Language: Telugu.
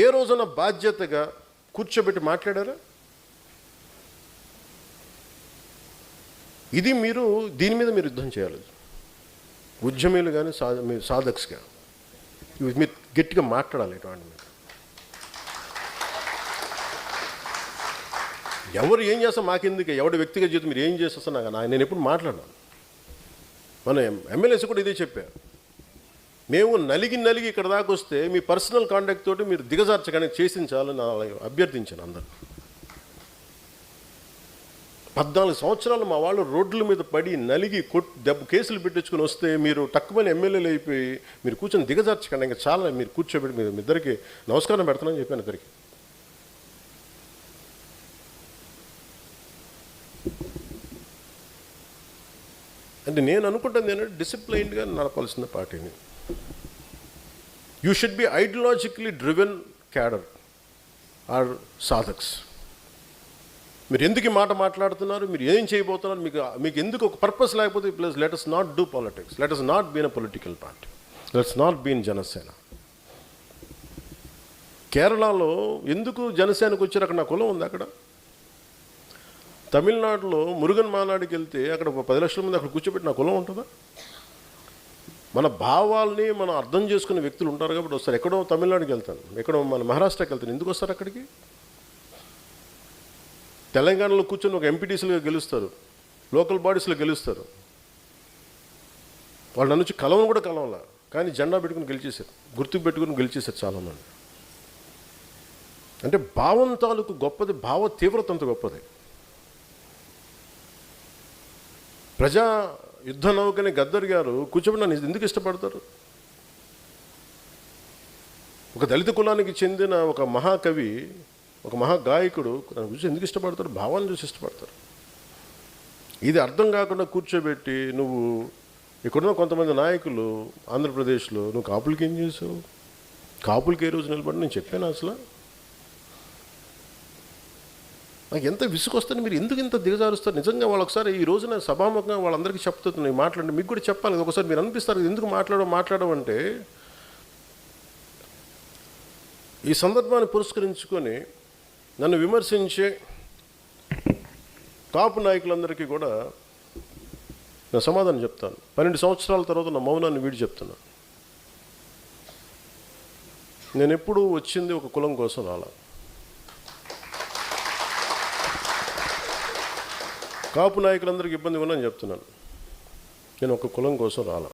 ఏ రోజున బాధ్యతగా కూర్చోబెట్టి మాట్లాడారా? ఇది మీరు దీని మీద మీరు యుద్ధం చేయాలి. ఉద్యమీలు కానీ మీరు సాధక్స్గా మీరు గట్టిగా మాట్లాడాలి. ఇటువంటి మీద ఎవరు ఏం చేస్తా మాకెందుకు, ఎవరి వ్యక్తిగత జీవితం మీరు ఏం చేస్తా నాకు నేను ఎప్పుడు మాట్లాడాను. మన ఎమ్మెల్యేస్ కూడా ఇదే చెప్పారు. మేము నలిగి ఇక్కడ దాకా వస్తే మీ పర్సనల్ కాంటాక్ట్ తోటి మీరు దిగజార్చగానే చేసించాలని అభ్యర్థించాను అందరు. 14 సంవత్సరాలు మా వాళ్ళు రోడ్ల మీద పడి నలిగి కేసులు పెట్టించుకుని వస్తే మీరు తక్కువని ఎమ్మెల్యేలు అయిపోయి మీరు కూర్చొని దిగజార్చకండి. ఇంకా చాలా మీరు కూర్చోబెట్టి మీరు ఇద్దరికి నమస్కారం పెడతానని చెప్పాను. ఇద్దరికి అంటే నేను అనుకుంటుంది ఏంటంటే డిసిప్లైన్డ్గా నడపాల్సిన పార్టీని. You should be ideologically driven cadre or సాధక్స్. మీరు ఎందుకు ఈ మాట మాట్లాడుతున్నారు, మీరు ఏం చేయబోతున్నారు, మీకు ఎందుకు ఒక పర్పస్ లేకపోతే please let us not do politics, let us not be in a political party, let's not be in Janasena. కేరళలో ఎందుకు జనసేనకు వచ్చారు? అక్కడ నా కులం ఉంది. అక్కడ తమిళనాడులో మురుగన్ మానాడికి వెళ్తే అక్కడ 10 లక్షల మంది అక్కడ కూర్చోబెట్టి నా కులం ఉంటుందా? మన భావాల్ని మనం అర్థం చేసుకునే వ్యక్తులు ఉంటారు కాబట్టి వస్తారు. ఎక్కడో తమిళనాడుకి వెళ్తాను, ఎక్కడో మన మహారాష్ట్రకి వెళ్తాను, ఎందుకు వస్తారు అక్కడికి? తెలంగాణలో కూర్చొని ఒక ఎంపీటీసీలుగా గెలుస్తారు, లోకల్ బాడీస్లో గెలుస్తారు. వాళ్ళ నుంచి కలవను కూడా కలవలా, కానీ జెండా పెట్టుకుని గెలిచేశారు, గుర్తుకు పెట్టుకుని గెలిచేశారు చాలామంది. అంటే భావం తాలూకు గొప్పది, భావ తీవ్రత అంత గొప్పది. ప్రజా యుద్ధ నౌకని గద్దర్ గారు కూర్చోబెట్టి నన్ను ఎందుకు ఇష్టపడతారు? ఒక దళిత కులానికి చెందిన ఒక మహాకవి, ఒక మహాగాయకుడు నన్ను చూసి ఎందుకు ఇష్టపడతారు? భావాన్ని చూసి ఇష్టపడతారు. ఇది అర్థం కాకుండా కూర్చోబెట్టి నువ్వు ఇక్కడున్న కొంతమంది నాయకులు ఆంధ్రప్రదేశ్లో నువ్వు కాపులకి ఏం చేసావు, కాపులకి ఏ రోజు నిలబడి నేను చెప్పాను. అసలు నాకు ఎంత విసుకొస్తుంది. మీరు ఎందుకు ఇంత దిగజారుస్తారు? నిజంగా వాళ్ళు ఒకసారి ఈ రోజున సభాముఖంగా వాళ్ళందరికీ చెప్తున్నాయి, మాట్లాడండి. మీకు కూడా చెప్పాలి. ఒకసారి మీరు అనిపిస్తారు ఎందుకు మాట్లాడమంటే ఈ సందర్భాన్ని పురస్కరించుకొని నన్ను విమర్శించే కాపు నాయకులందరికీ కూడా నేను సమాధానం చెప్తాను. 12 సంవత్సరాల తర్వాత నా మౌనాన్ని వీడి చెప్తున్నాను. నేను ఎప్పుడూ వచ్చింది ఒక కులం కోసం రాలా. కాపు నాయకులందరికీ ఇబ్బంది ఉన్నాయని చెప్తున్నాను. నేను ఒక కులం కోసం రాలా.